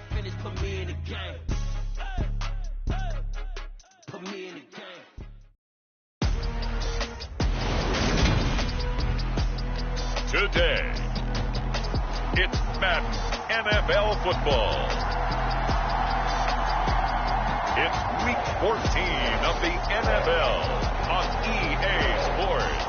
finish, put me in the game. Put me in the game. Today, it's Madden NFL football. It's week 14 of the NFL on EA Sports.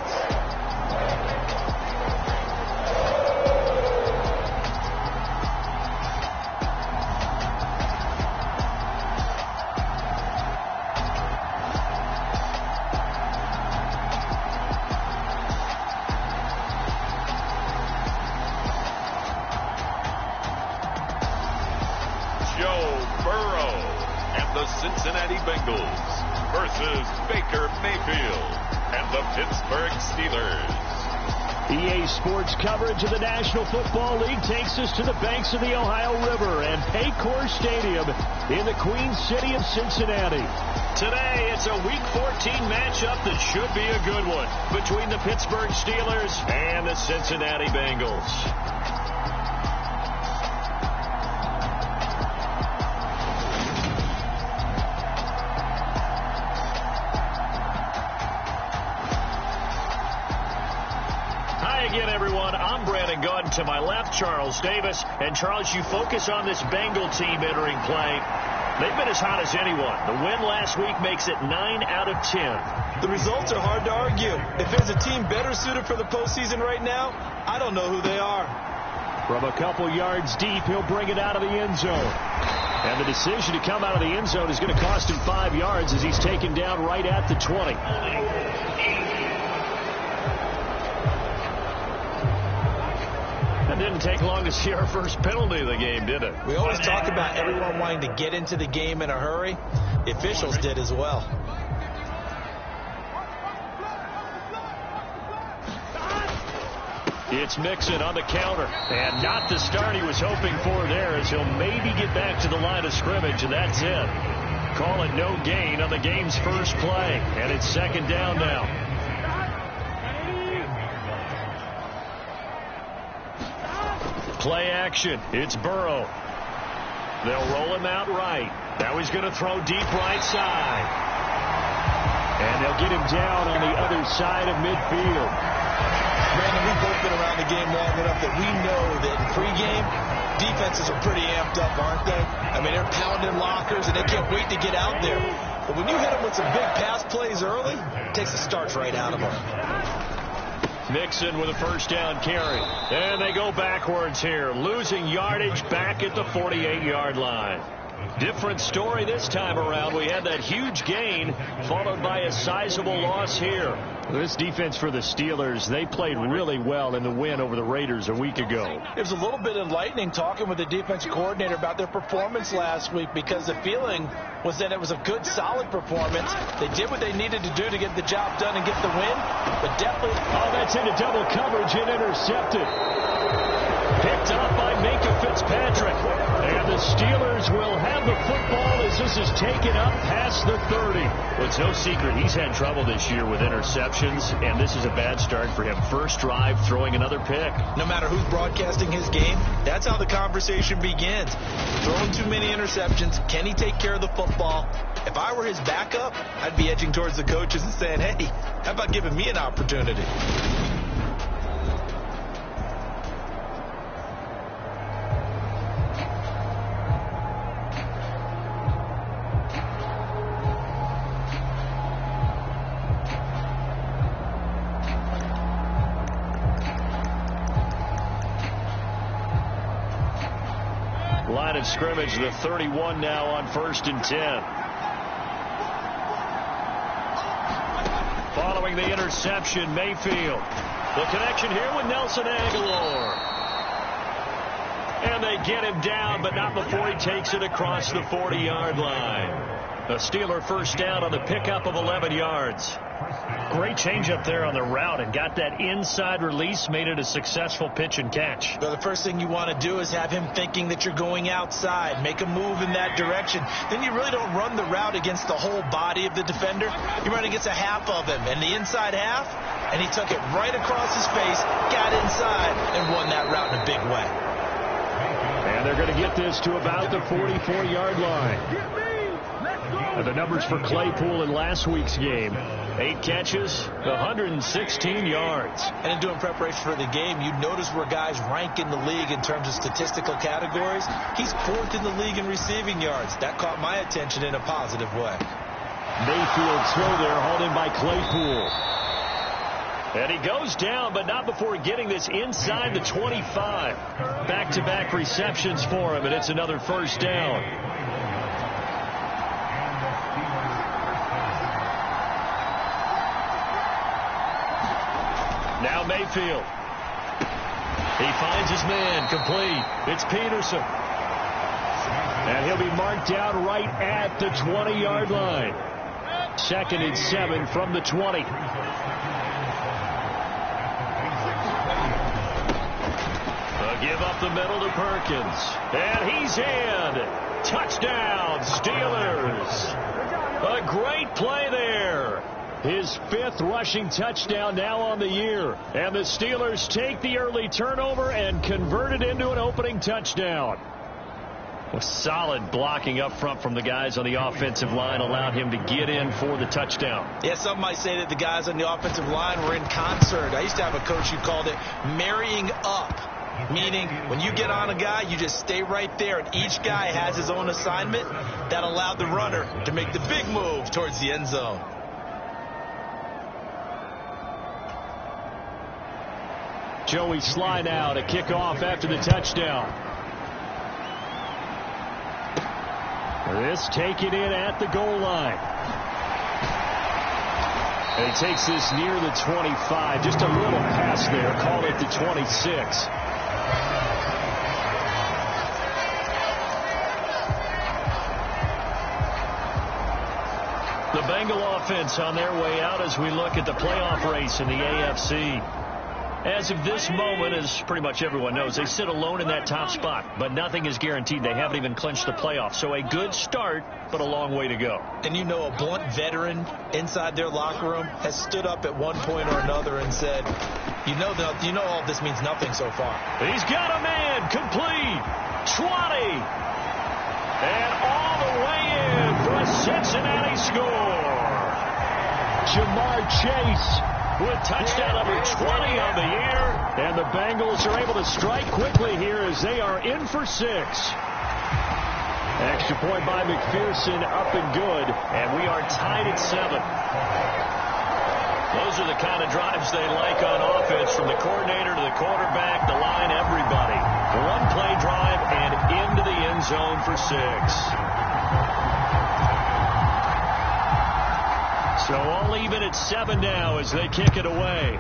Cincinnati Bengals versus Baker Mayfield and the Pittsburgh Steelers. EA Sports coverage of the National Football League takes us to the banks of the Ohio River and Paycor Stadium in the Queen City of Cincinnati. Today, it's a Week 14 matchup that should be a good one between the Pittsburgh Steelers and the Cincinnati Bengals. To my left, Charles Davis. And, Charles, you focus on this Bengal team entering play. They've been as hot as anyone. The win last week makes it 9 out of 10. The results are hard to argue. If there's a team better suited for the postseason right now, I don't know who they are. From a couple yards deep, he'll bring it out of the end zone. And the decision to come out of the end zone is going to cost him 5 yards as he's taken down right at the 20. It didn't take long to see our first penalty of the game, did it? We always talk about everyone wanting to get into the game in a hurry. The officials did as well. It's Mixon on the counter. And not the start he was hoping for there, as he'll maybe get back to the line of scrimmage, and that's it. Call it no gain on the game's first play. And it's second down now. Play action. It's Burrow. They'll roll him out right. Now he's going to throw deep right side. And they'll get him down on the other side of midfield. Brandon, we've both been around the game long enough that we know that in pregame, defenses are pretty amped up, aren't they? I mean, they're pounding lockers, and they can't wait to get out there. But when you hit them with some big pass plays early, it takes the starch right out of them. Mixon with a first down carry. And they go backwards here, losing yardage back at the 48-yard line. Different story this time around. We had that huge gain followed by a sizable loss here. This defense for the Steelers, they played really well in the win over the Raiders a week ago. It was a little bit enlightening talking with the defense coordinator about their performance last week, because the feeling was that it was a good, solid performance. They did what they needed to do to get the job done and get the win, but definitely... Oh, that's into double coverage and intercepted. Picked up by Minka Fitzpatrick. And the Steelers will have the football as this is taken up past the 30. Well, it's no secret he's had trouble this year with interceptions, and this is a bad start for him. First drive, throwing another pick. No matter who's broadcasting his game, that's how the conversation begins. Throwing too many interceptions. Can he take care of the football? If I were his backup, I'd be edging towards the coaches and saying, hey, how about giving me an opportunity? Line of scrimmage, the 31 now on 1st and 10. Following the interception, Mayfield. The connection here with Nelson Aguilar. And they get him down, but not before he takes it across the 40-yard line. A Steeler first down on the pickup of 11 yards. Great change up there on the route and got that inside release, made it a successful pitch and catch. So the first thing you want to do is have him thinking that you're going outside, make a move in that direction. Then you really don't run the route against the whole body of the defender. You run against a half of him, and the inside half, and he took it right across his face, got inside, and won that route in a big way. And they're going to get this to about the 44-yard line. And the numbers for Claypool in last week's game: 8 catches, 116 yards. And in doing preparation for the game, you notice where guys rank in the league in terms of statistical categories. He's 4th in the league in receiving yards. That caught my attention in a positive way. Mayfield's throw there, hauled in by Claypool. And he goes down, but not before getting this inside the 25. Back-to-back receptions for him, and it's another first down. Now Mayfield. He finds his man, complete. It's Peterson. And he'll be marked down right at the 20-yard line. 2nd and 7 from the 20. Give up the middle to Perkins. And he's in. Touchdown, Steelers. A great play there. His 5th rushing touchdown now on the year. And the Steelers take the early turnover and convert it into an opening touchdown. Well, solid blocking up front from the guys on the offensive line allowed him to get in for the touchdown. Yeah, some might say that the guys on the offensive line were in concert. I used to have a coach who called it marrying up. Meaning, when you get on a guy, you just stay right there, and each guy has his own assignment. That allowed the runner to make the big move towards the end zone. Joey Sly now to kick off after the touchdown. This taken in at the goal line. And he takes this near the 25. Just a little pass there. Call it the 26. The Bengal offense on their way out as we look at the playoff race in the AFC. As of this moment, as pretty much everyone knows, they sit alone in that top spot, but nothing is guaranteed. They haven't even clinched the playoffs. So a good start, but a long way to go. And you know, a blunt veteran inside their locker room has stood up at one point or another and said, you know all of this means nothing so far. He's got a man, complete, 20, and all the way in for a Cincinnati score. Jamar Chase with touchdown number 20 on the year. And the Bengals are able to strike quickly here as they are in for 6. Extra point by McPherson, up and good. And we are tied at 7. Those are the kind of drives they like on offense, from the coordinator to the quarterback, the line, everybody. One play drive and into the end zone for 6. So all even at 7 now as they kick it away.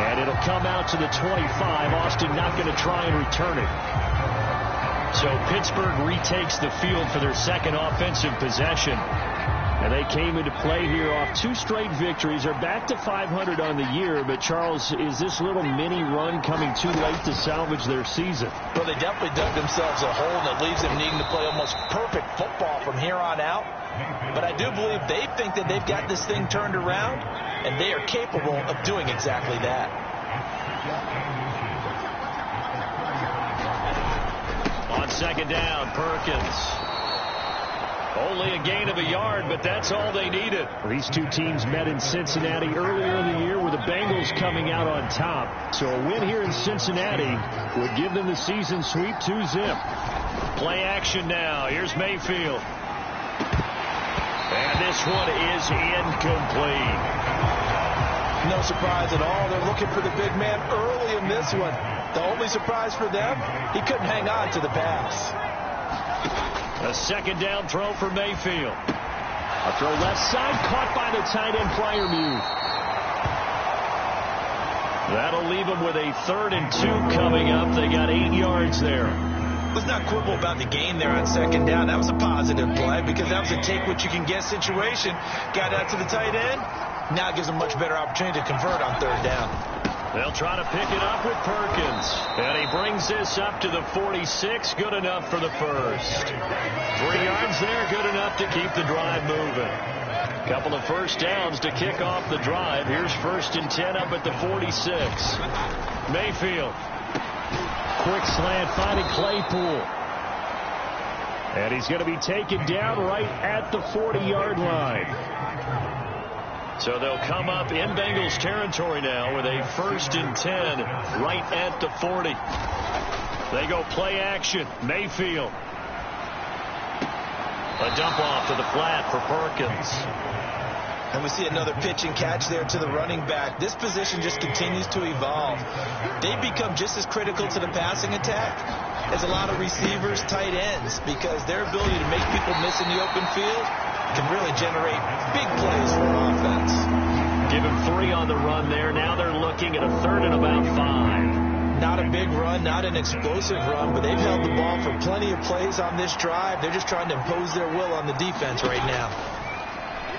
And it'll come out to the 25. Austin not going to try and return it. So Pittsburgh retakes the field for their second offensive possession. And they came into play here off 2 straight victories. They're back to 500 on the year. But, Charles, is this little mini run coming too late to salvage their season? Well, they definitely dug themselves a hole, and it leaves them needing to play almost perfect football from here on out. But I do believe they think that they've got this thing turned around, and they are capable of doing exactly that. On second down, Perkins. Only a gain of a yard, but that's all they needed. These two teams met in Cincinnati earlier in the year with the Bengals coming out on top. So a win here in Cincinnati would give them the season sweep 2-zip. Play action now. Here's Mayfield. And this one is incomplete. No surprise at all. They're looking for the big man early in this one. The only surprise for them, he couldn't hang on to the pass. A second down throw for Mayfield. A throw left side, caught by the tight end Freiermuth. That'll leave them with a 3rd and 2 coming up. They got 8 yards there. Let's not quibble about the gain there on second down. That was a positive play because that was a take-what-you-can-get situation. Got out to the tight end. Now it gives them a much better opportunity to convert on 3rd down. They'll try to pick it up with Perkins. And he brings this up to the 46. Good enough for the first. 3 yards there, good enough to keep the drive moving. Couple of first downs to kick off the drive. Here's 1st and 10 up at the 46. Mayfield. Quick slant finding Claypool. And he's going to be taken down right at the 40-yard line. So they'll come up in Bengals territory now with a 1st and 10 right at the 40. They go play action. Mayfield. A dump off to the flat for Perkins. And we see another pitch and catch there to the running back. This position just continues to evolve. They become just as critical to the passing attack as a lot of receivers, tight ends, because their ability to make people miss in the open field can really generate big plays for offense. Give him 3 on the run there. Now they're looking at a 3rd and about 5. Not a big run, not an explosive run, but they've held the ball for plenty of plays on this drive. They're just trying to impose their will on the defense right now.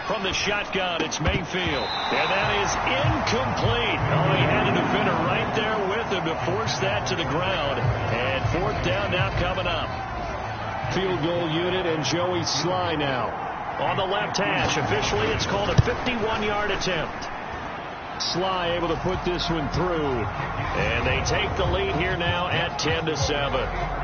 From the shotgun, it's Mayfield. And that is incomplete. Oh, he had a defender right there with him to force that to the ground. And 4th down now coming up. Field goal unit and Joey Sly now. On the left hash, officially it's called a 51-yard attempt. Sly able to put this one through. And they take the lead here now at 10-7.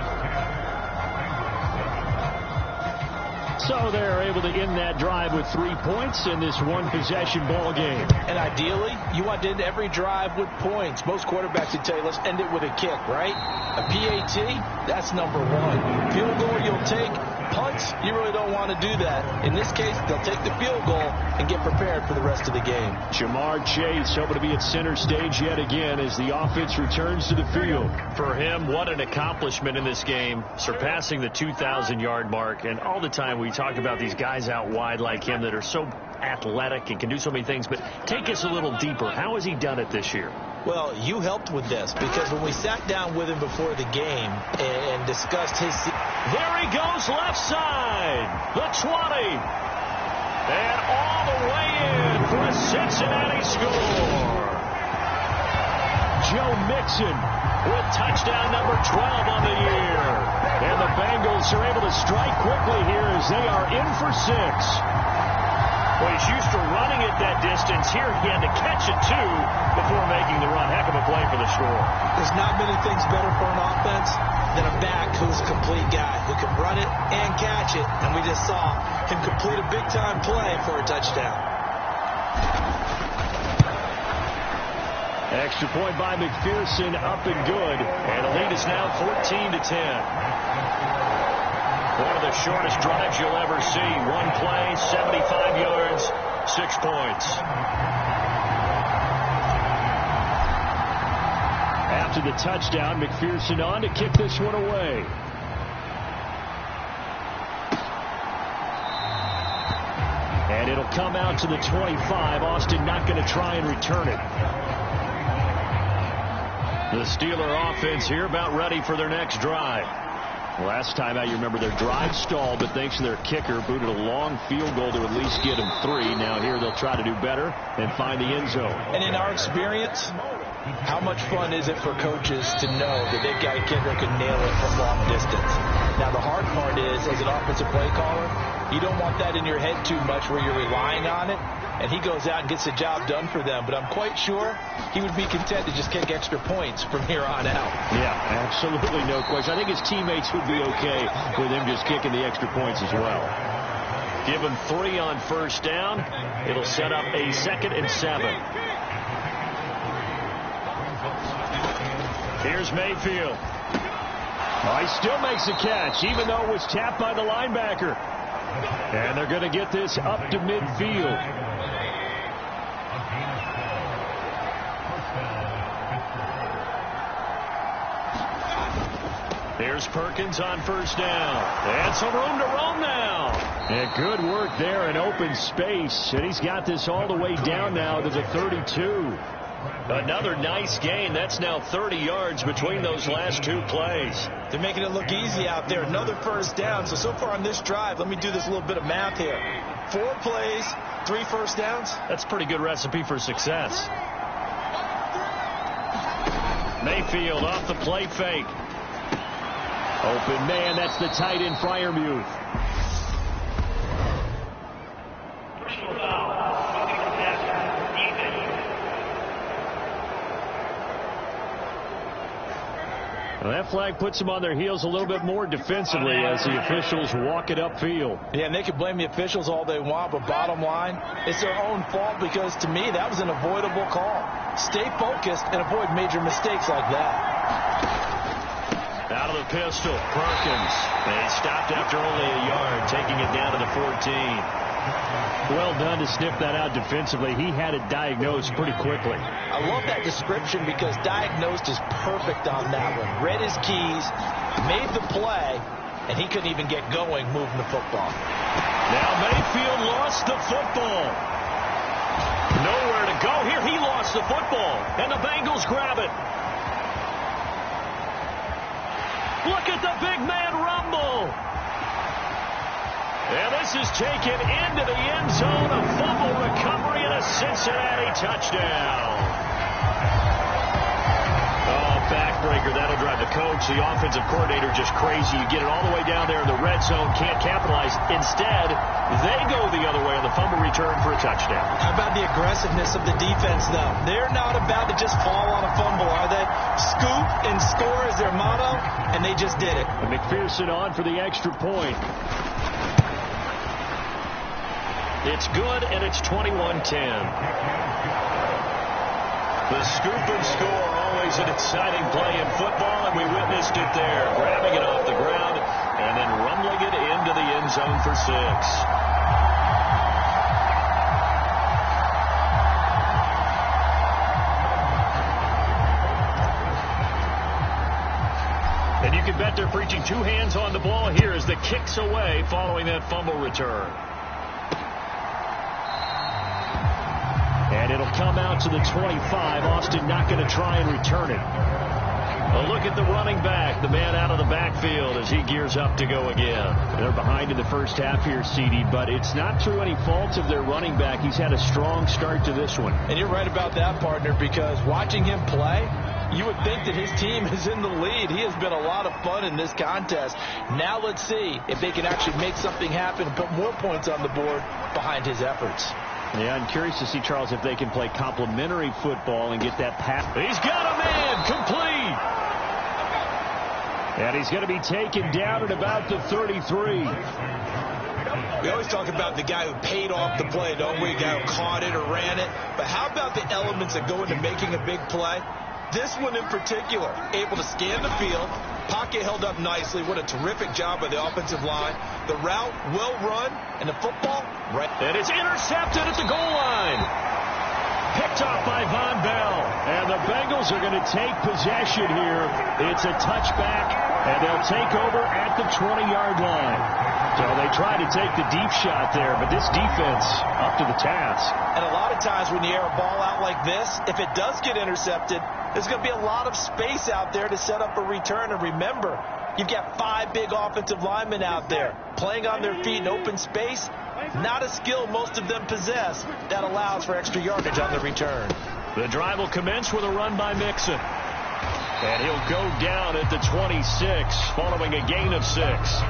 So they're able to end that drive with 3 points in this one-possession ball game. And ideally, you want to end every drive with points. Most quarterbacks would tell you, let's end it with a kick, right? A PAT, that's number 1. Field goal you'll take. Punts, you really don't want to do that. In this case, they'll take the field goal and get prepared for the rest of the game. Jamar Chase hoping to be at center stage yet again as the offense returns to the field. For him, what an accomplishment in this game, surpassing the 2,000-yard mark. And all the time we talk about these guys out wide like him that are so athletic and can do so many things. But take us a little deeper. How has he done it this year? Well, you helped with this because when we sat down with him before the game and discussed his... There he goes left side. The 20. And all the way in for a Cincinnati score. Joe Mixon with touchdown number 12 on the year. And the Bengals are able to strike quickly here as they are in for 6. Well, he's used to running it that distance. Here he had to catch it, too, before making the run. Heck of a play for the score. There's not many things better for an offense than a back who's a complete guy who can run it and catch it. And we just saw him complete a big-time play for a touchdown. Extra point by McPherson, up and good. And the lead is now 14-10. One of the shortest drives you'll ever see. One play, 75 yards, 6 points. After the touchdown, McPherson on to kick this one away. And it'll come out to the 25. Austin not going to try and return it. The Steeler offense here about ready for their next drive. Last time out, you remember their drive stalled, but thanks to their kicker, booted a long field goal to at least get them 3. Now here they'll try to do better and find the end zone. And in our experience, how much fun is it for coaches to know that they've got a kicker who can nail it from long distance? Now the hard part is, as an offensive play caller, you don't want that in your head too much where you're relying on it. And he goes out and gets the job done for them. But I'm quite sure he would be content to just kick extra points from here on out. Yeah, absolutely no question. I think his teammates would be okay with him just kicking the extra points as well. Give him 3 on first down. It'll set up a 2nd and 7. Here's Mayfield. Oh, he still makes the catch, even though it was tapped by the linebacker. And they're going to get this up to midfield. Here's Perkins on first down. And some room to roam now. And good work there in open space. And he's got this all the way down now to the 32. Another nice gain. That's now 30 yards between those last 2 plays. They're making it look easy out there. Another first down. So far on this drive, let me do this little bit of math here. 4 plays, 3 first downs. That's a pretty good recipe for success. Mayfield off the play fake. Open man, that's the tight end, Freiermuth. Well, that flag puts them on their heels a little bit more defensively as the officials walk it upfield. Yeah, and they can blame the officials all they want, but bottom line, it's their own fault because, to me, that was an avoidable call. Stay focused and avoid major mistakes like that. Out of the pistol, Perkins. They stopped after only a yard, taking it down to the 14. Well done to sniff that out defensively. He had it diagnosed pretty quickly. I love that description because diagnosed is perfect on that one. Read his keys, made the play, and he couldn't even get going moving the football. Now Mayfield lost the football. Nowhere to go here. He lost the football, and the Bengals grab it. Look at the big man rumble. And this is taken into the end zone. A fumble recovery and a Cincinnati touchdown. Oh, backbreaker. That'll drive the coach, the offensive coordinator, just crazy. You get it all the way down there in the red zone, can't capitalize. Instead, they go the other way on the fumble return for a touchdown. How about the aggressiveness of the defense, though? They're not about to just fall on a fumble, are they? Scoop and score is their motto, and they just did it. And McPherson on for the extra point. It's good, and it's 21-10. The scoop and score, always an exciting play in football, and we witnessed it there. Grabbing it off the ground and then rumbling it into the end zone for 6. And you can bet they're preaching 2 hands on the ball here as the kicks away following that fumble return. And it'll come out to the 25. Austin not going to try and return it. A look at the running back, the man out of the backfield as he gears up to go again. They're behind in the first half here, CD, but it's not through any fault of their running back. He's had a strong start to this one. And you're right about that, partner, because watching him play, you would think that his team is in the lead. He has been a lot of fun in this contest. Now let's see if they can actually make something happen and put more points on the board behind his efforts. Yeah, I'm curious to see, Charles, if they can play complementary football and get that pass. He's got a man complete. And he's going to be taken down at about the 33. We always talk about the guy who paid off the play, don't we? The guy who caught it or ran it. But how about the elements that go into making a big play? This one in particular, able to scan the field, pocket held up nicely. What a terrific job by the offensive line. The route well run, and the football right. And it's intercepted at the goal line. Picked off by Von Bell. And the Bengals are going to take possession here. It's a touchback, and they'll take over at the 20-yard line. So they try to take the deep shot there, but this defense up to the task. And a lot of times when you air a ball out like this, if it does get intercepted, there's going to be a lot of space out there to set up a return. And remember, you've got 5 big offensive linemen out there playing on their feet in open space. Not a skill most of them possess that allows for extra yardage on the return. The drive will commence with a run by Mixon. And he'll go down at the 26 following a gain of 6.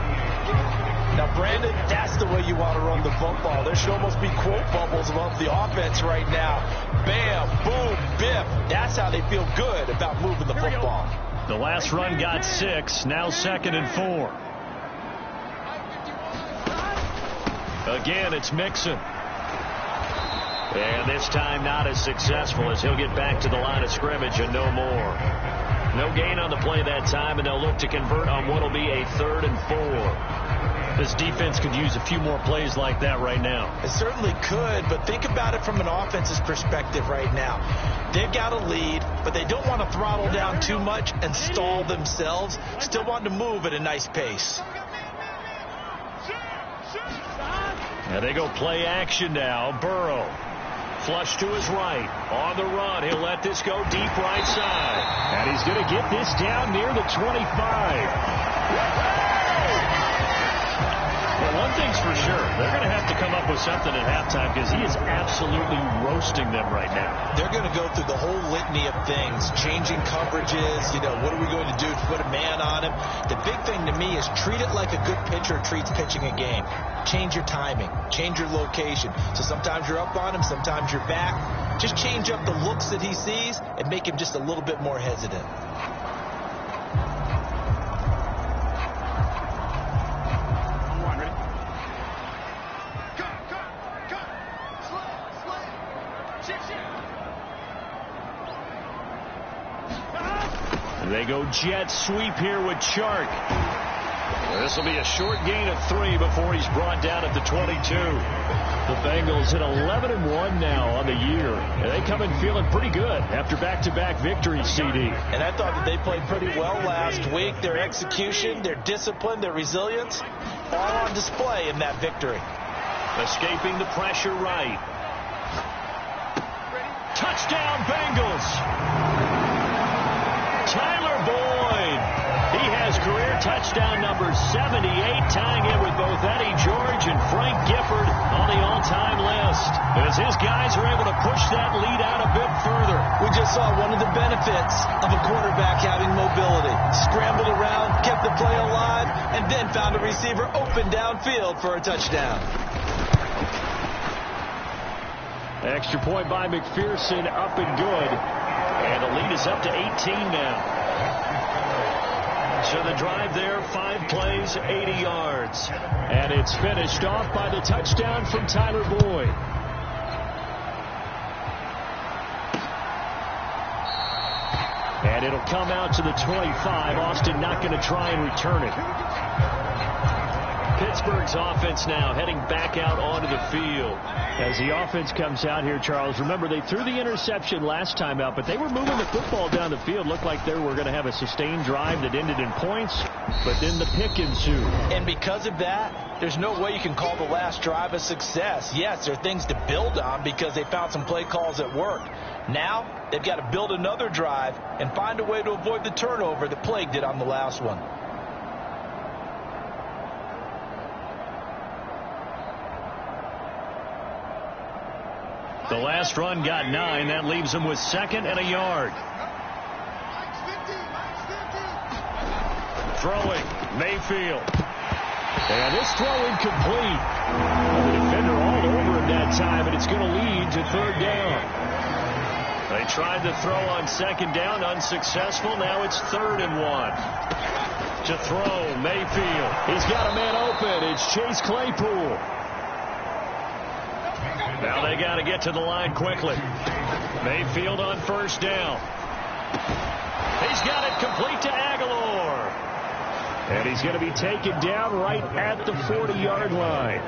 Now, Brandon, that's the way you want to run the football. There should almost be quote bubbles above the offense right now. Bam, boom, biff. That's how they feel good about moving the football. The last run got 6. Now 2nd and 4. Again, it's Mixon. And this time not as successful as he'll get back to the line of scrimmage and no more. No gain on the play that time, and they'll look to convert on what will be a 3rd and 4. This defense could use a few more plays like that right now. It certainly could, but think about it from an offense's perspective right now. They've got a lead, but they don't want to throttle down too much and stall themselves. Still want to move at a nice pace. And they go play action now. Burrow. Flush to his right. On the run. He'll let this go deep right side. And he's going to get this down near the 25. Well, one thing's for sure. They're going to have to come up with something at halftime because he is absolutely roasting them right now. They're going to go through the whole litany of things, changing coverages, what are we going to do to put a man on him? The big thing to me is treat it like a good pitcher treats pitching a game. Change your timing, change your location. So sometimes you're up on him, sometimes you're back. Just change up the looks that he sees and make him just a little bit more hesitant. And they go jet sweep here with Chark. This will be a short gain of 3 before he's brought down at the 22. The Bengals at 11-1 now on the year. And they come in feeling pretty good after back-to-back victories, CD. And I thought that they played pretty well last week. Their execution, their discipline, their resilience, all on display in that victory. Escaping the pressure right. Touchdown, Bengals. Tyler Boyd. He has career touchdown number 78, tying in with both Eddie George and Frank Gifford on the all-time list. As his guys are able to push that lead out a bit further. We just saw one of the benefits of a quarterback having mobility. Scrambled around, kept the play alive, and then found a receiver open downfield for a touchdown. Extra point by McPherson, up and good. And the lead is up to 18 now. So the drive there, 5 plays, 80 yards. And it's finished off by the touchdown from Tyler Boyd. And it'll come out to the 25. Austin not going to try and return it. Pittsburgh's offense now heading back out onto the field. As the offense comes out here, Charles, remember they threw the interception last time out, but they were moving the football down the field. Looked like they were going to have a sustained drive that ended in points, but then the pick ensued. And because of that, there's no way you can call the last drive a success. Yes, there are things to build on because they found some play calls that worked. Now, they've got to build another drive and find a way to avoid the turnover that plagued it on the last one. The last run got 9. That leaves them with 2nd and a yard. Throwing, Mayfield. And this throw incomplete. The defender all over him that time, and it's going to lead to 3rd down. They tried to throw on 2nd down, unsuccessful. Now it's 3rd and 1. To throw, Mayfield. He's got a man open. It's Chase Claypool. Now they got to get to the line quickly. Mayfield on 1st down. He's got it complete to Aguilar. And he's going to be taken down right at the 40-yard line.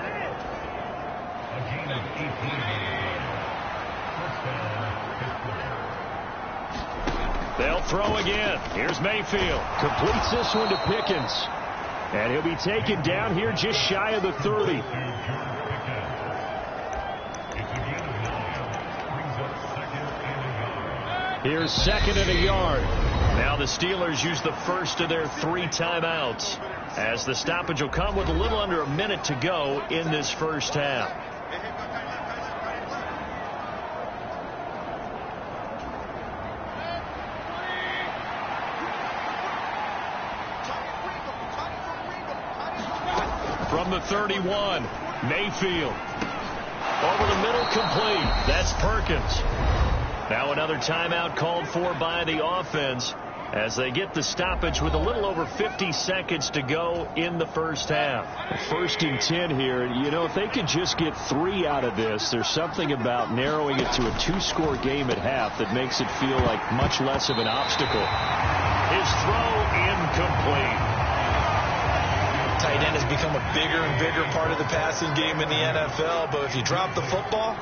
They'll throw again. Here's Mayfield. Completes this one to Pickens. And he'll be taken down here just shy of the 30. Here's 2nd and a yard. Now the Steelers use the first of their 3 timeouts, as the stoppage will come with a little under a minute to go in this first half. From the 31, Mayfield. Over the middle, complete. That's Perkins. Now another timeout called for by the offense as they get the stoppage with a little over 50 seconds to go in the first half. 1st and 10 here. You know, if they could just get 3 out of this, there's something about narrowing it to a 2-score game at half that makes it feel like much less of an obstacle. His throw incomplete. Tight end has become a bigger and bigger part of the passing game in the NFL, but if you drop the football,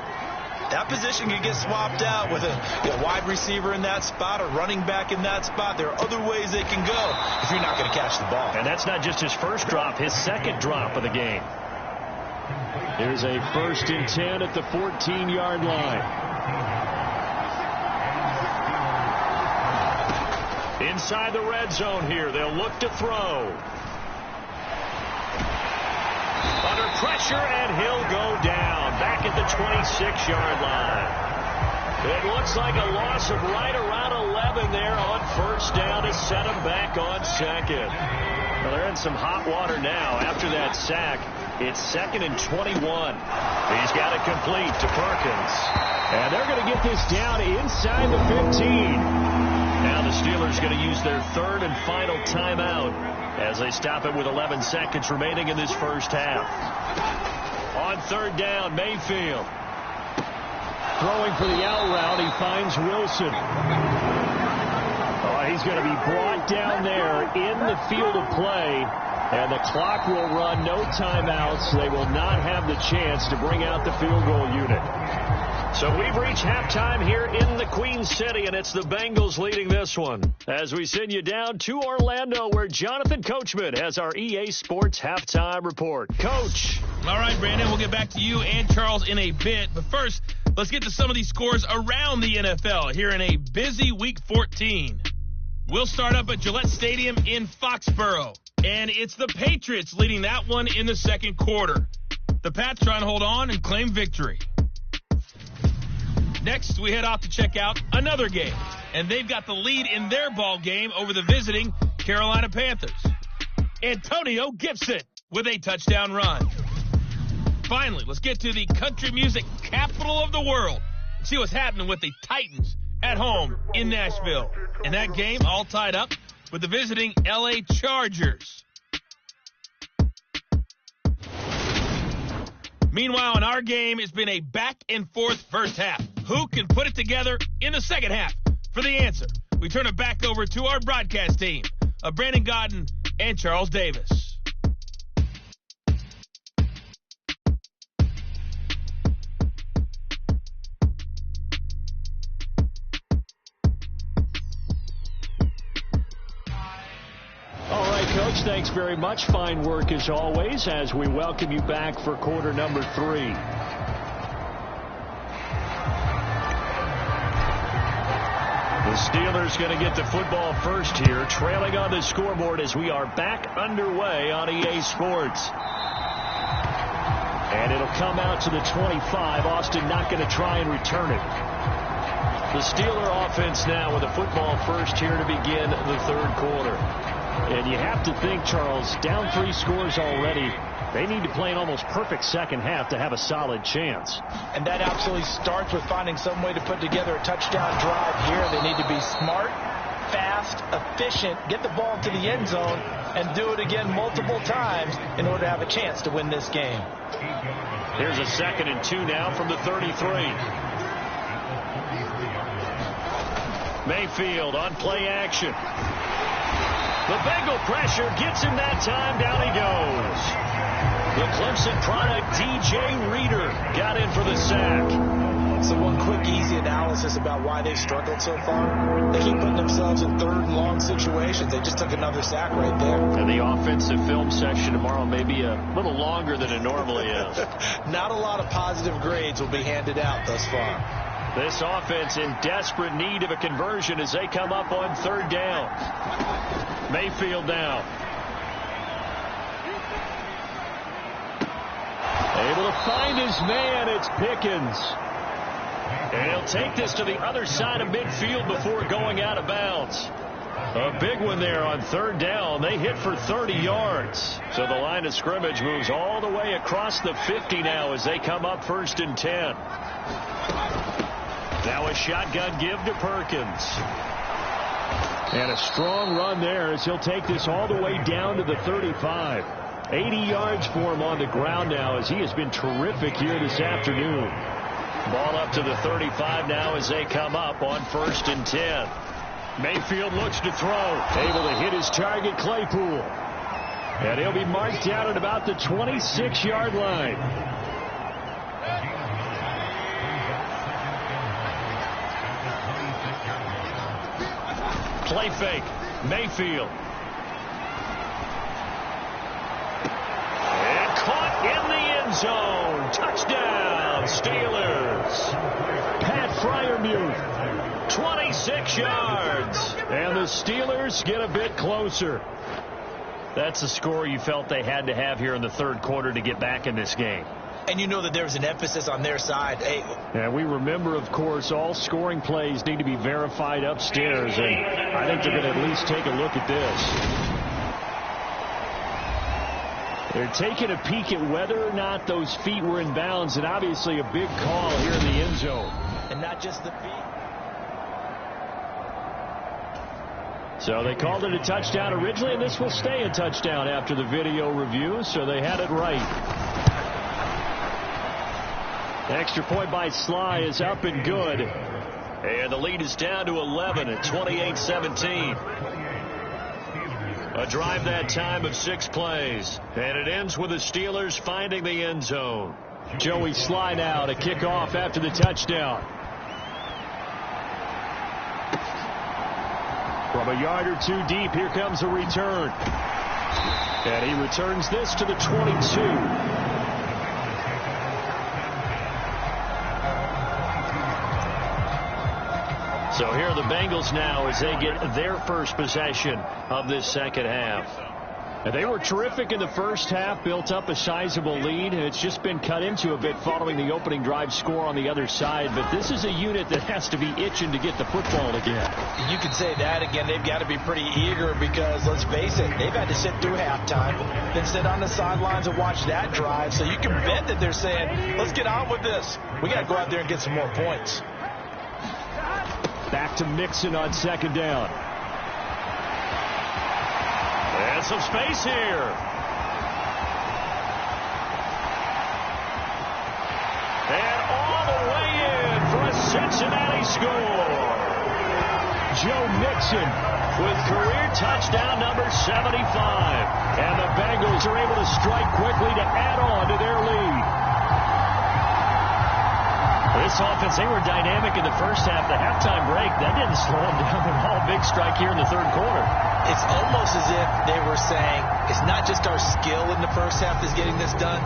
that position can get swapped out with a wide receiver in that spot, a running back in that spot. There are other ways they can go if you're not going to catch the ball. And that's not just his first drop, his 2nd drop of the game. Here's a 1st and 10 at the 14-yard line. Inside the red zone here, they'll look to throw. Under pressure, and he'll go down back at the 26-yard line. It looks like a loss of right around 11 there on 1st down to set him back on 2nd. Well, they're in some hot water now after that sack. It's 2nd and 21. He's got it complete to Perkins. And they're going to get this down inside the 15. Now the Steelers going to use their 3rd and final timeout as they stop it with 11 seconds remaining in this first half. On 3rd down, Mayfield. Throwing for the out route, he finds Wilson. He's going to be brought down there in the field of play, and the clock will run. No timeouts. They will not have the chance to bring out the field goal unit. So we've reached halftime here in the Queen City, and it's the Bengals leading this one. As we send you down to Orlando, where Jonathan Coachman has our EA Sports halftime report. Coach. All right, Brandon, we'll get back to you and Charles in a bit. But first, let's get to some of these scores around the NFL here in a busy Week 14. We'll start up at Gillette Stadium in Foxborough. And it's the Patriots leading that one in the second quarter. The Pats trying to hold on and claim victory. Next, we head off to check out another game. And they've got the lead in their ball game over the visiting Carolina Panthers. Antonio Gibson with a touchdown run. Finally, let's get to the country music capital of the world and see what's happening with the Titans at home in Nashville. And that game all tied up with the visiting LA Chargers. Meanwhile, in our game, it's been a back-and-forth first half. Who can put it together in the second half? For the answer, we turn it back over to our broadcast team of Brandon Godden and Charles Davis. Coach, thanks very much. Fine work as always as we welcome you back for quarter number 3. The Steelers going to get the football first here, trailing on the scoreboard as we are back underway on EA Sports. And it'll come out to the 25. Austin not going to try and return it. The Steeler offense now with a football first here to begin the third quarter. And you have to think, Charles, down 3 scores already. They need to play an almost perfect second half to have a solid chance. And that absolutely starts with finding some way to put together a touchdown drive here. They need to be smart, fast, efficient, get the ball to the end zone, and do it again multiple times in order to have a chance to win this game. Here's a 2nd and 2 now from the 33. Mayfield on play action. The Bengal pressure gets him that time. Down he goes. The Clemson product, DJ Reader, got in for the sack. So one quick, easy analysis about why they've struggled so far. They keep putting themselves in third and long situations. They just took another sack right there. And the offensive film section tomorrow may be a little longer than it normally is. Not a lot of positive grades will be handed out thus far. This offense in desperate need of a conversion as they come up on 3rd down. Mayfield now. Able to find his man. It's Pickens. And he'll take this to the other side of midfield before going out of bounds. A big one there on 3rd down. They hit for 30 yards. So the line of scrimmage moves all the way across the 50 now as they come up 1st and 10. Now a shotgun give to Perkins. And a strong run there as he'll take this all the way down to the 35. 80 yards for him on the ground now as he has been terrific here this afternoon. Ball up to the 35 now as they come up on 1st and 10. Mayfield looks to throw. Able to hit his target, Claypool. And he'll be marked down at about the 26-yard line. Play fake. Mayfield. And caught in the end zone. Touchdown, Steelers. Pat Freiermuth, 26 yards. And the Steelers get a bit closer. That's the score you felt they had to have here in the 3rd quarter to get back in this game. And you know that there was an emphasis on their side. Hey. And we remember, of course, all scoring plays need to be verified upstairs. And I think they're going to at least take a look at this. They're taking a peek at whether or not those feet were in bounds. And obviously a big call here in the end zone. And not just the feet. So they called it a touchdown originally, and this will stay a touchdown after the video review. So they had it right. Extra point by Sly is up and good. And the lead is down to 11 at 28-17. A drive that time of 6 plays. And it ends with the Steelers finding the end zone. Joey Sly now to kick off after the touchdown. From a yard or two deep, here comes a return. And he returns this to the 22. So here are the Bengals now as they get their first possession of this second half. And they were terrific in the first half, built up a sizable lead, and it's just been cut into a bit following the opening drive score on the other side. But this is a unit that has to be itching to get the football again. You could say that again. They've got to be pretty eager because, let's face it, they've had to sit through halftime, then sit on the sidelines and watch that drive. So you can bet that they're saying, let's get on with this. We got to go out there and get some more points. Back to Mixon on second down. And some space here. And all the way in for a Cincinnati score. Joe Mixon with career touchdown number 75. And the Bengals are able to strike quickly to add on to their lead. This offense, they were dynamic in the first half. The halftime break, that didn't slow them down at all. Big strike here in the third quarter. It's almost as if they were saying, it's not just our skill in the first half that's getting this done,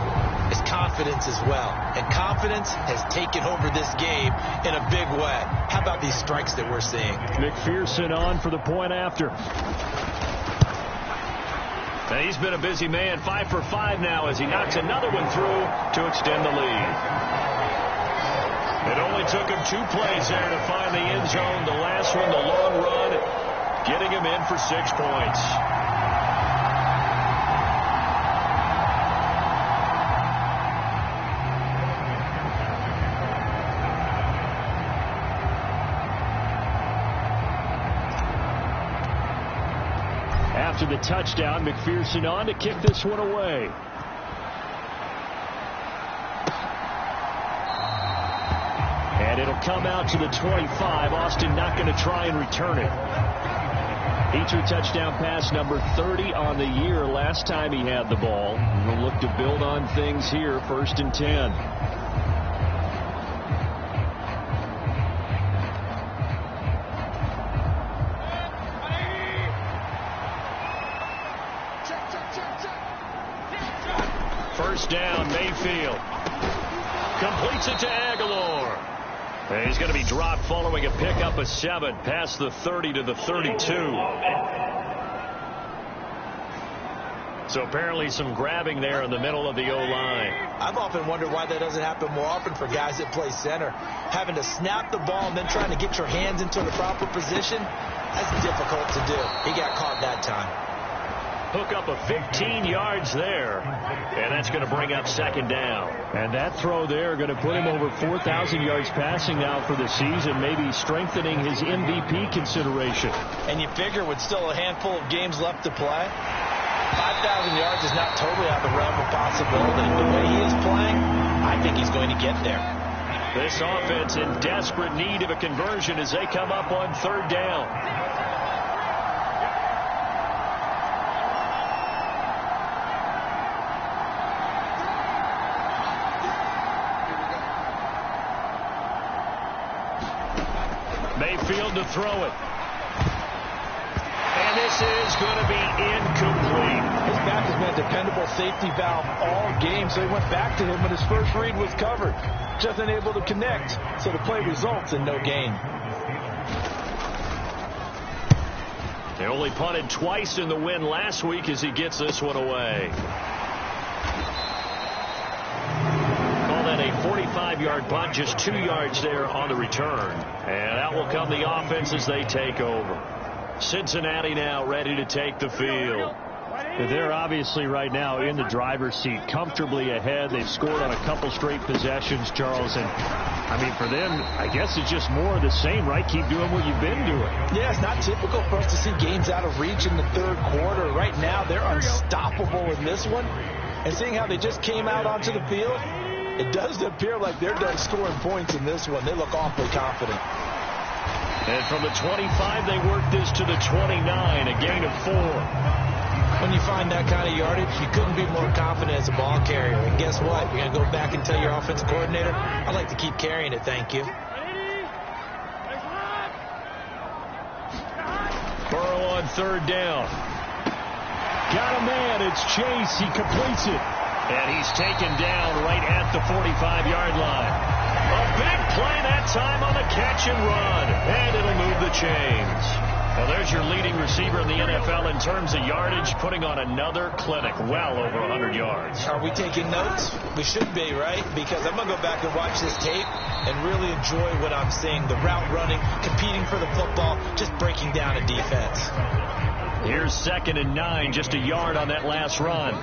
it's confidence as well. And confidence has taken over this game in a big way. How about these strikes that we're seeing? McPherson on for the point after. And he's been a busy man, 5 for 5 now as he knocks another one through to extend the lead. It only took him 2 plays there to find the end zone. The last one, the long run, getting him in for 6 points. After the touchdown, McPherson on to kick this one away. And it'll come out to the 25. Austin not going to try and return it. He threw touchdown pass number 30 on the year last time he had the ball. We'll look to build on things here, 1st and 10. First down, Mayfield. Completes it to Aguilar. And he's going to be dropped following a pickup of 7 past the 30 to the 32. So apparently some grabbing there in the middle of the O-line. I've often wondered why that doesn't happen more often for guys that play center. Having to snap the ball and then trying to get your hands into the proper position, that's difficult to do. He got caught that time. Hook up of 15 yards there, and that's going to bring up second down. And that throw there going to put him over 4,000 yards passing now for the season, maybe strengthening his MVP consideration. And you figure with still a handful of games left to play, 5,000 yards is not totally out of the realm of possibility. The way he is playing, I think he's going to get there. This offense in desperate need of a conversion as they come up on 3rd down. Mayfield to throw it. And this is going to be incomplete. His back has been a dependable safety valve all game, so he went back to him when his first read was covered. Just unable to connect, so the play results in no gain. They only punted twice in the win last week as he gets this one away. Call that a 45-yard punt, just 2 yards there on the return. And out will come the offense as they take over. Cincinnati now ready to take the field. They're obviously right now in the driver's seat, comfortably ahead. They've scored on a couple straight possessions, Charles. And, I mean, for them, I guess it's just more of the same, right? Keep doing what you've been doing. Yeah, it's not typical for us to see games out of reach in the third quarter. Right now, they're unstoppable in this one. And seeing how they just came out onto the field, it does appear like they're done scoring points in this one. They look awfully confident. And from the 25, they work this to the 29, a gain of 4. When you find that kind of yardage, you couldn't be more confident as a ball carrier. And guess what? You're going to go back and tell your offensive coordinator, I'd like to keep carrying it, thank you. Burrow on third down. Got a man. It's Chase. He completes it. And he's taken down right at the 45-yard line. A big play that time on the catch and run. And it'll move the chains. Well, there's your leading receiver in the NFL in terms of yardage, putting on another clinic, well over 100 yards. Are we taking notes? We should be, right? Because I'm going to go back and watch this tape and really enjoy what I'm seeing. The route running, competing for the football, just breaking down a defense. Here's 2nd and 9, just a yard on that last run.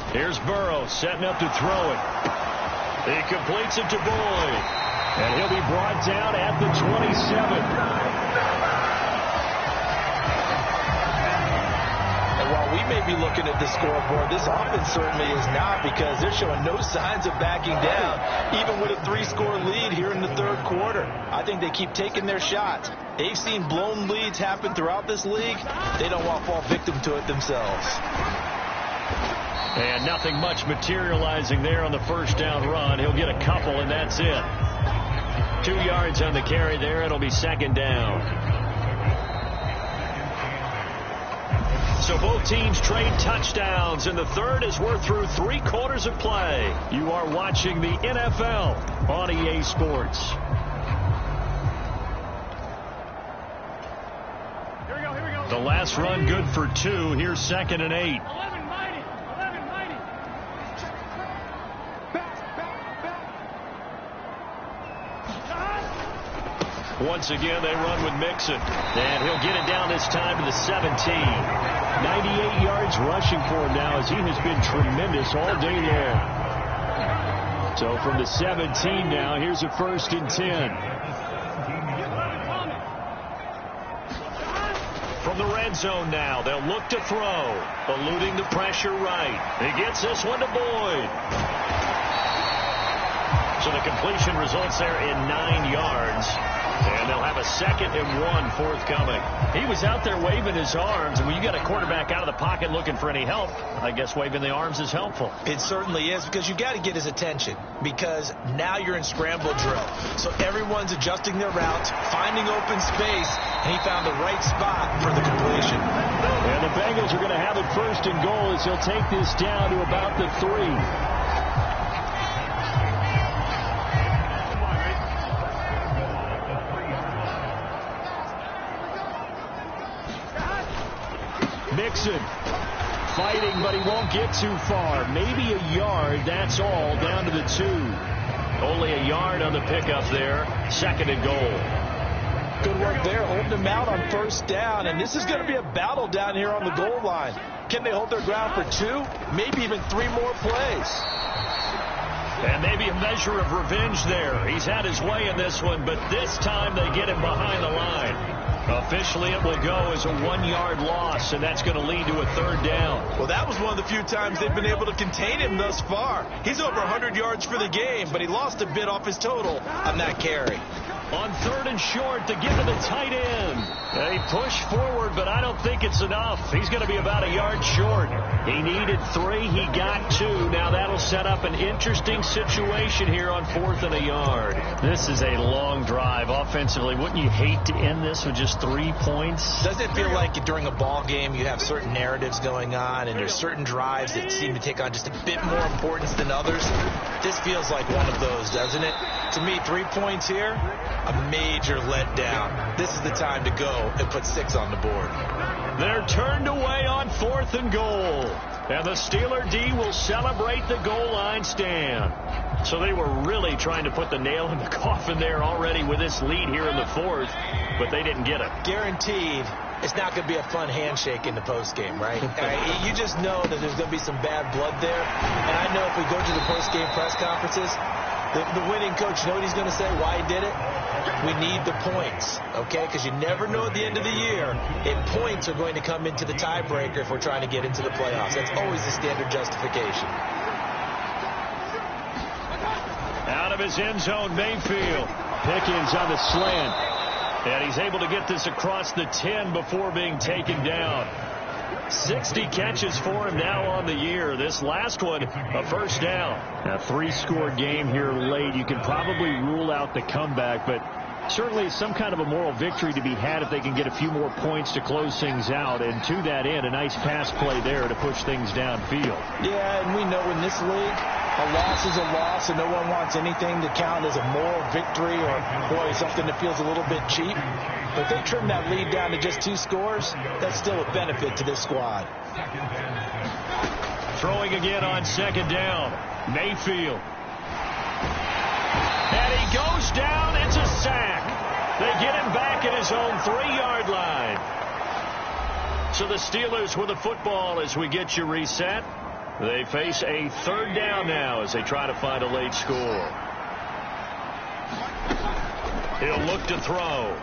Here's Burrow setting up to throw it. He completes it to Boyd. And he'll be brought down at the 27. And while we may be looking at the scoreboard, this offense certainly is not, because they're showing no signs of backing down, even with a 3-score lead here in the third quarter. I think they keep taking their shots. They've seen blown leads happen throughout this league. They don't want to fall victim to it themselves. And nothing much materializing there on the first down run. He'll get a couple, and that's it. 2 yards on the carry there. It'll be 2nd down. So both teams trade touchdowns, and the third as we're through 3 quarters of play. You are watching the NFL on EA Sports. Here we go. The last run good for 2. Here's 2nd and 8. Once again, they run with Mixon. And he'll get it down this time to the 17. 98 yards rushing for him now, as he has been tremendous all day long. So from the 17 now, here's a 1st and 10. From the red zone now, they'll look to throw. Eluding the pressure right. He gets this one to Boyd. So the completion results there in 9 yards. And they'll have a 2nd and 1 forthcoming. He was out there waving his arms, and when you got a quarterback out of the pocket looking for any help, I guess waving the arms is helpful. It certainly is, because you got to get his attention, because now you're in scramble drill. So everyone's adjusting their routes, finding open space, and he found the right spot for the completion. And the Bengals are going to have it 1st and goal as he'll take this down to about the 3. Mixon fighting, but he won't get too far. Maybe a yard, that's all, down to the 2. Only a yard on the pickup there. 2nd and goal. Good work there, holding them out on 1st down, and this is going to be a battle down here on the goal line. Can they hold their ground for 2, maybe even 3 more plays? And maybe a measure of revenge there. He's had his way in this one, but this time they get him behind the line. Officially, it will go as a 1-yard loss, and that's going to lead to a 3rd down. Well, that was one of the few times they've been able to contain him thus far. He's over 100 yards for the game, but he lost a bit off his total on that carry. On 3rd and short to give to the tight end. They push forward, but I don't think it's enough. He's going to be about a yard short. He needed 3. He got 2. Now that'll set up an interesting situation here on 4th and a yard. This is a long drive offensively. Wouldn't you hate to end this with just 3 points? Doesn't it feel like during a ball game you have certain narratives going on, and there's certain drives that seem to take on just a bit more importance than others? This feels like one of those, doesn't it? To me, 3 points here, a major letdown. This is the time to go and put 6 on the board. They're turned away on 4th and goal. And the Steeler D will celebrate the goal line stand. So they were really trying to put the nail in the coffin there already with this lead here in the 4th, but they didn't get it. Guaranteed it's not going to be a fun handshake in the postgame, right? You just know that there's going to be some bad blood there. And I know if we go to the postgame press conferences, the winning coach, you know what he's going to say, why he did it? We need the points, okay? Because you never know at the end of the year if points are going to come into the tiebreaker if we're trying to get into the playoffs. That's always the standard justification. Out of of his end zone, Mayfield. Pickens on the slant. And he's able to get this across the 10 before being taken down. 60 catches for him now on the year. This last one, a first down. A 3-score game here late. You can probably rule out the comeback, but certainly some kind of a moral victory to be had if they can get a few more points to close things out. And to that end, a nice pass play there to push things downfield. Yeah, and we know in this league, a loss is a loss, and no one wants anything to count as a moral victory or, boy, something that feels a little bit cheap. But if they trim that lead down to just 2 scores, that's still a benefit to this squad. Throwing again on second down. Mayfield. And he goes down. It's a sack. They get him back at his own 3-yard line. So the Steelers with the football as we get you reset. They face a third down now as they try to find a late score. He'll look to throw.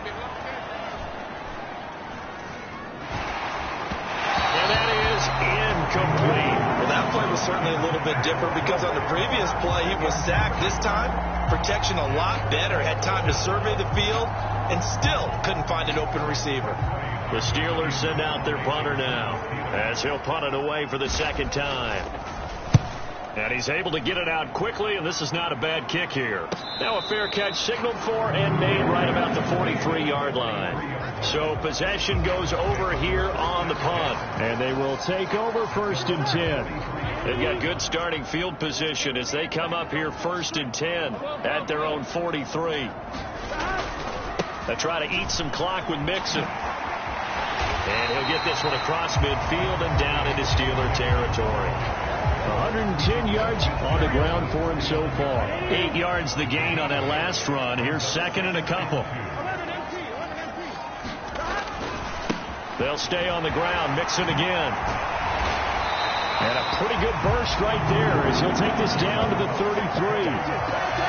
And that is incomplete. Well, that play was certainly a little bit different because on the previous play, he was sacked. This time, protection a lot better. Had time to survey the field and still couldn't find an open receiver. The Steelers send out their punter now as he'll punt it away for the second time. And he's able to get it out quickly, and this is not a bad kick here. Now a fair catch signaled for and made right about the 43-yard line. So possession goes over here on the punt. And they will take over 1st and 10. They've got good starting field position as they come up here 1st and 10 at their own 43. They try to eat some clock with Mixon. And he'll get this one across midfield and down into Steeler territory. 110 yards on the ground for him so far. 8 yards the gain on that last run. Here's second and a couple. They'll stay on the ground. Mixon again. And a pretty good burst right there as he'll take this down to the 33.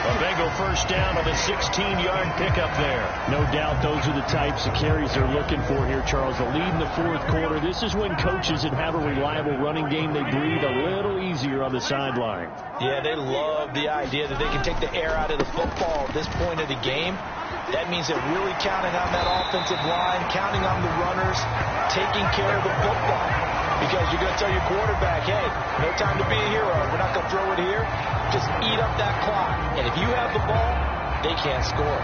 A Bengal first down on a 16-yard pickup there. No doubt those are the types of carries they're looking for here, Charles. The lead in the 4th quarter. This is when coaches that have a reliable running game, they breathe a little easier on the sideline. Yeah, they love the idea that they can take the air out of the football at this point of the game. That means they're really counting on that offensive line, counting on the runners, taking care of the football. Because you're going to tell your quarterback, hey, no time to be a hero. We're not going to throw it here. Just eat up that clock. And if you have the ball, they can't score.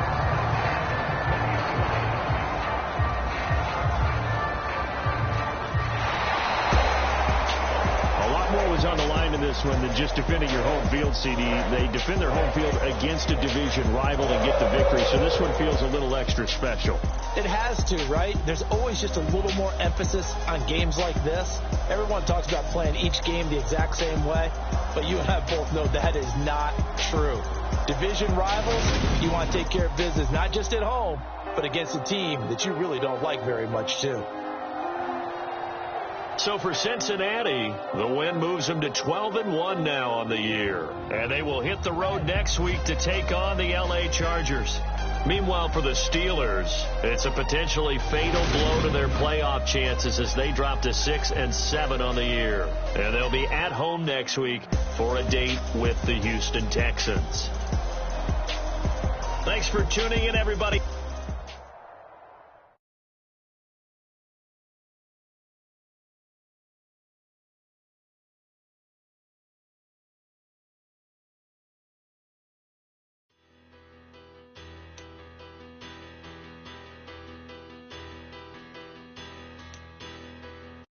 A lot more was on the line in this one than just defending your home field, CD. They defend their home field against a division rival and get the victory. So this one feels a little extra special. It has to, right? There's always just a little more emphasis on games like this. Everyone talks about playing each game the exact same way, but you and I both know that is not true. Division rivals, you want to take care of business not just at home, but against a team that you really don't like very much too. So for Cincinnati, the win moves them to 12-1 now on the year. And they will hit the road next week to take on the LA Chargers. Meanwhile, for the Steelers, it's a potentially fatal blow to their playoff chances as they drop to 6-7 on the year. And they'll be at home next week for a date with the Houston Texans. Thanks for tuning in, everybody.